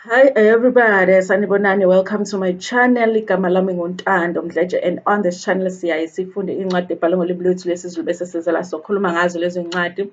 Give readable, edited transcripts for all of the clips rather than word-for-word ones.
Hi everybody, sanibonani. Welcome to my channel. Igama lami nguNtando Mdletshe, and on this channel siyaye sifunde incwadi ebhalwe ngolimi lwethu lwesiZulu bese sizela sokhuluma ngazo lezo incwadi.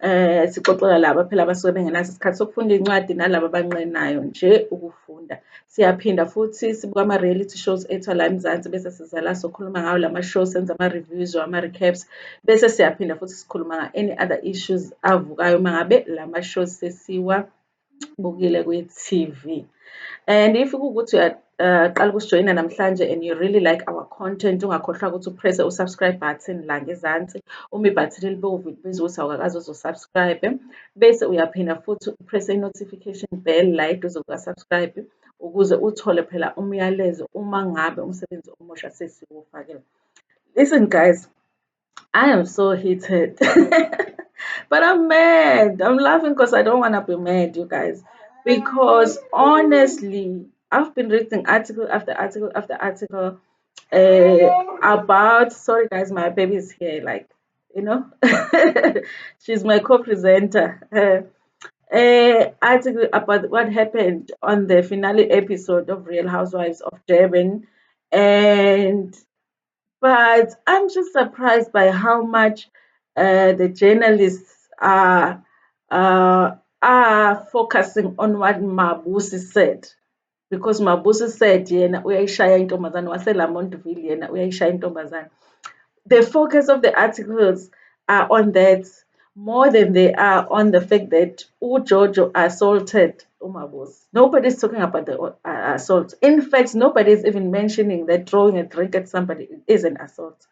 Sixoxela laba phela abasuke bengenaso isikhathi sokufunda incwadi nalabo abanqenayo nje ukufunda. Siyaphinda futhi sibuka ama-reality shows ethu la eMzansi bese sizela sokhuluma ngawo lama shows, senza ama-reviews or ama-recaps bese siyaphinda futhi sikhuluma nga-any other issues avukayo uma ngabe lama shows sesiwabukile kwi-TV. And if kuwukuthi uyaqala ukusijoyina namhlanje and you really like our content, ungakhohlwa ukuthi upresse u-subscribe button la ngezansi. Uma ibhathini elibomvu libizwa ukuthi awukakaze uzosubscribe, bese uyaphinda futhi upresse i-notification bell la eduze kuka-subscribe ukuze uthole phela umyalezo uma ngabe umsebenzi omusha sesiwufakile. Listen guys, I am so heated. But I'm mad. I'm laughing because I don't want to be mad, you guys. Because honestly, I've been reading article after article after article about. Sorry, guys, my baby is here. Like, you know, she's my co-presenter. Article about what happened on the finale episode of Real Housewives of Durban, and but I'm just surprised by how much the journalists uh, are focusing on what Mabusi said. Because Mabusi said, yena uyayishaya intombazane waseLamontville, yena uyayishaya intombazane. The focus of the articles are on that more than they are on the fact that Jojo assaulted Umabos. Nobody's talking about the assault. In fact, nobody's even mentioning that throwing a drink at somebody is an assault.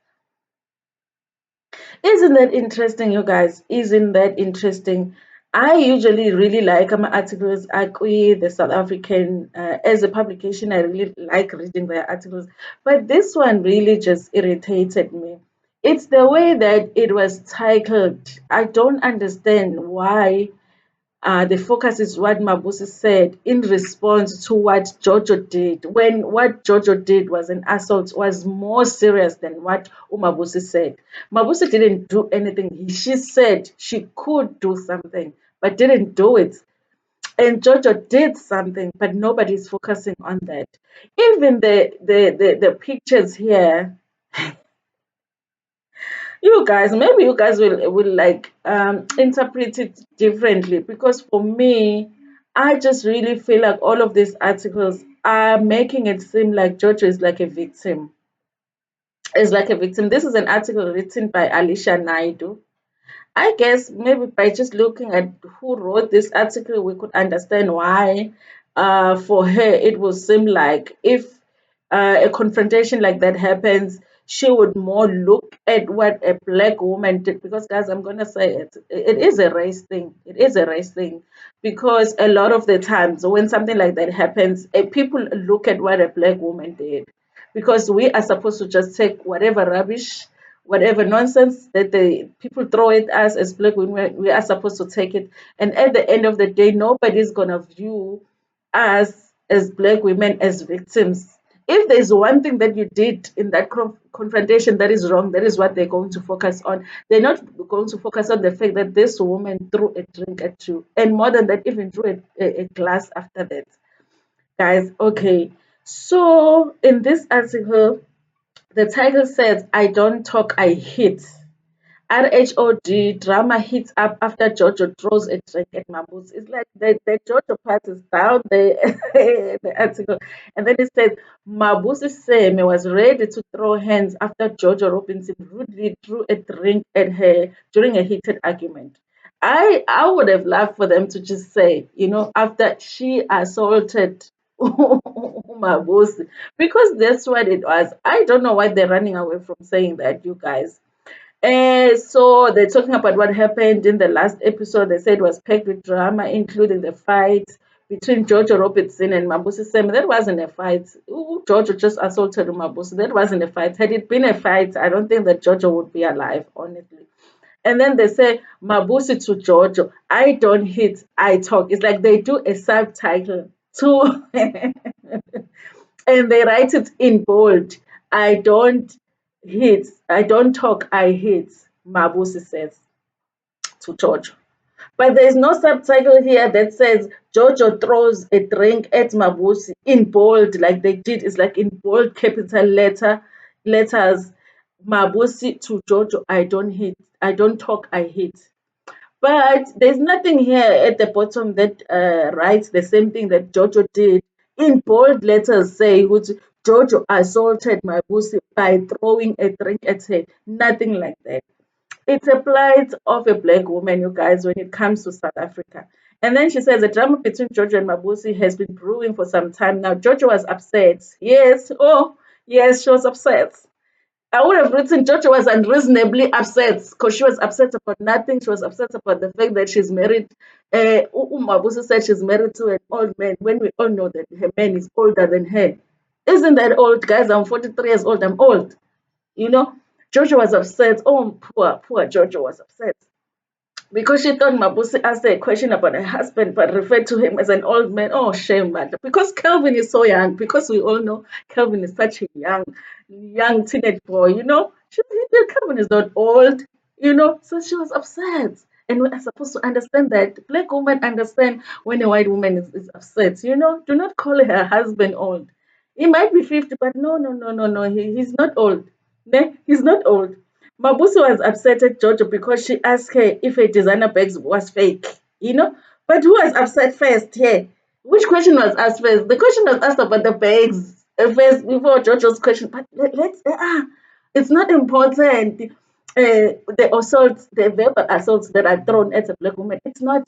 Isn't that interesting, you guys? Isn't that interesting? I usually really like my articles. The South African, as a publication, I really like reading their articles. But this one really just irritated me. It's the way that it was titled. I don't understand why the focus is what Mabusi said in response to what Jojo did. When what Jojo did was an assault, was more serious than what Umabusi said. Mabusi didn't do anything. She said she could do something, but didn't do it. And Jojo did something, but nobody's focusing on that. Even the pictures here, you guys, maybe you guys will like interpret it differently, because for me, I just really feel like all of these articles are making it seem like Jojo is like a victim. Is like a victim. This is an article written by Alicia Naidu. I guess maybe by just looking at who wrote this article, we could understand why, for her, it would seem like if a confrontation like that happens, she would more look at what a black woman did. Because, guys, I'm going to say it is a race thing. It is a race thing. Because a lot of the times when something like that happens, people look at what a black woman did. Because we are supposed to just take whatever rubbish, whatever nonsense that the people throw at us as black women, we are supposed to take it. And at the end of the day, nobody's gonna view us as black women as victims. If there's one thing that you did in that confrontation that is wrong, that is what they're going to focus on. They're not going to focus on the fact that this woman threw a drink at you, and more than that, even threw a glass after that. Guys, okay. So in this article, the title says, I don't talk, I hit. RHOD drama heats up after Jojo throws a drink at Mabuse. It's like the Jojo part is down there, the article. And then it says, Mabuse Seme was ready to throw hands after Jojo Robinson rudely threw a drink at her during a heated argument. I would have loved for them to just say, after she assaulted Mabuse, because that's what it was. I don't know why they're running away from saying that, you guys. So they're talking about what happened in the last episode. They said it was packed with drama, including the fight between Jojo Robertson and Mabusi Sam. That wasn't a fight. Jojo just assaulted Mabusi. That wasn't a fight. Had it been a fight, I don't think that Jojo would be alive, honestly. And then they say Mabusi to Jojo, I don't hit, I talk. It's like they do a subtitle to and they write it in bold. I don't hit, I don't talk, I hit, Mabusi says to George. But there's no subtitle here that says Jojo throws a drink at Mabusi in bold, like they did. It's like in bold capital letters. Mabusi to Jojo, I don't hit. I don't talk, I hit. But there's nothing here at the bottom that writes the same thing that Jojo did. In bold letters say, which Jojo assaulted Mabusi by throwing a drink at her. Nothing like that. It's a plight of a black woman, you guys, when it comes to South Africa. And then she says the drama between Jojo and Mabusi has been brewing for some time now. Jojo was upset. Yes, oh, yes, she was upset. I would have written Jojo was unreasonably upset because she was upset about nothing. She was upset about the fact that she's married. Mabusi said she's married to an old man when we all know that her man is older than her. Isn't that old, guys? I'm 43 years old. I'm old. You know, Jojo was upset. Oh, poor Jojo was upset because she thought Mabusi asked her a question about her husband but referred to him as an old man. Oh, shame, man. Because Kelvin is so young, because we all know Kelvin is such a young teenage boy, Kelvin is not old, so she was upset. And we're supposed to understand that. Black women understand when a white woman is upset, Do not call her husband old. He might be 50, but no, no, no, no, no. He's not old. Ne? He's not old. Mabusi was upset at Jojo because she asked her if her designer bags was fake, But who was upset first here? Which question was asked first? The question was asked about the bags first before Jojo's question. But it's not important. The assaults, the verbal assaults that are thrown at a black woman. It's not.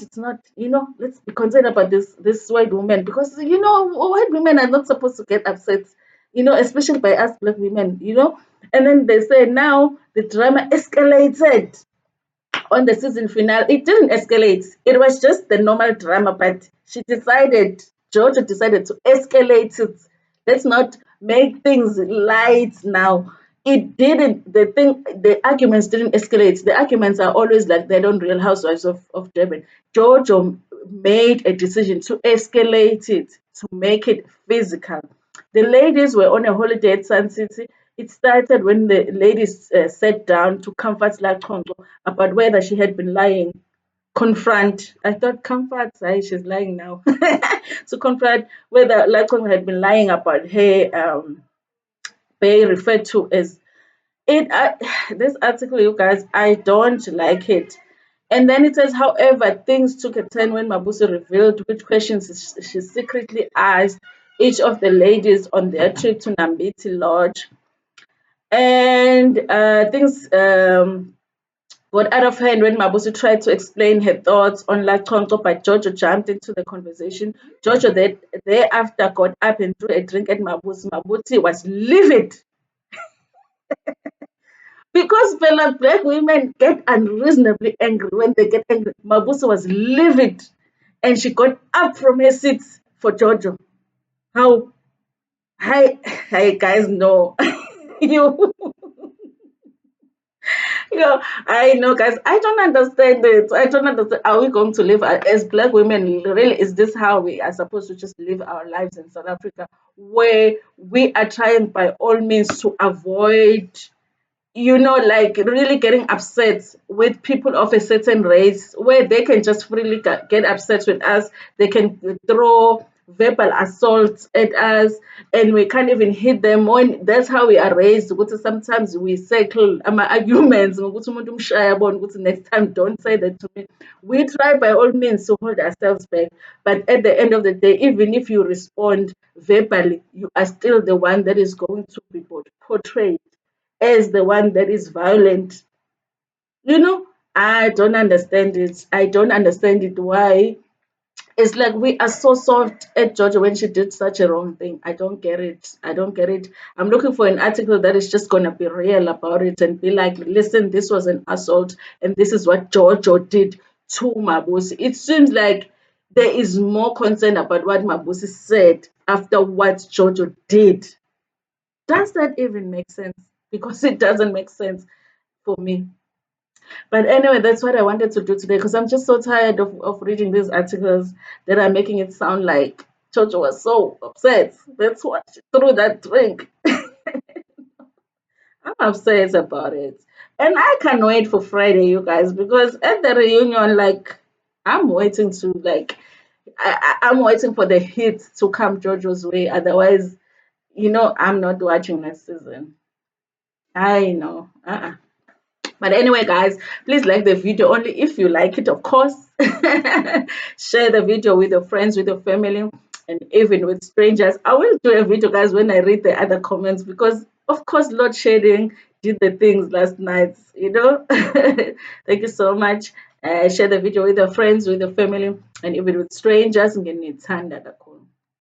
Let's be concerned about this white woman because white women are not supposed to get upset. Especially by us black women. And then they say now the drama escalated on the season finale. It didn't escalate. It was just the normal drama, but Georgia decided to escalate it. Let's not make things light now. It didn't, the arguments didn't escalate. The arguments are always like that on Real Housewives of Durban. Georgia made a decision to escalate it, to make it physical. The ladies were on a holiday at Sun City. It started when the ladies sat down to comfort Lachongo about whether she had been lying. Confront. I thought comfort, she's lying now. To confront whether Lachongo had been lying about her being referred to as it. This article, you guys, I don't like it. And then it says, however, things took a turn when Mabusi revealed which questions she secretly asked each of the ladies on their trip to Nambiti Lodge. And things got out of hand when Mabusi tried to explain her thoughts on La Chonto, but Jojo jumped into the conversation. Jojo thereafter got up and threw a drink at Mabusi. Mabusi was livid because fellow black women get unreasonably angry when they get angry. Mabusi was livid and she got up from her seat for Jojo. How? Hi guys, no. you I know, guys. I don't understand it. I don't understand. Are we going to live as black women? Really, is this how we are supposed to just live our lives in South Africa, where we are trying by all means to avoid like really getting upset with people of a certain race where they can just freely get upset with us. They can throw verbal assaults at us and we can't even hit them. When that's how we are raised. Sometimes we circle arguments. Next time, don't say that to me. We try by all means to hold ourselves back. But at the end of the day, even if you respond verbally, you are still the one that is going to be portrayed as the one that is violent. I don't understand it. I don't understand it. Why? It's like we are so soft at Georgia when she did such a wrong thing. I don't get it. I don't get it. I'm looking for an article that is just going to be real about it and be like, listen, this was an assault and this is what Jojo did to Mabusi. It seems like there is more concern about what Mabusi said after what Jojo did. Does that even make sense? Because it doesn't make sense for me. But anyway, that's what I wanted to do today because I'm just so tired of reading these articles that are making it sound like Jojo was so upset. That's why she threw that drink. I'm upset about it. And I can't wait for Friday, you guys, because at the reunion, like, I'm waiting to like I'm waiting for the hit to come Jojo's way. Otherwise, I'm not watching next season. I know. But anyway, guys, please like the video only if you like it, of course. Share the video with your friends, with your family, and even with strangers. I will do a video, guys, when I read the other comments because, of course, load shedding did the things last night. Thank you so much. Share the video with your friends, with your family, and even with strangers. Ngenithanda kakhulu.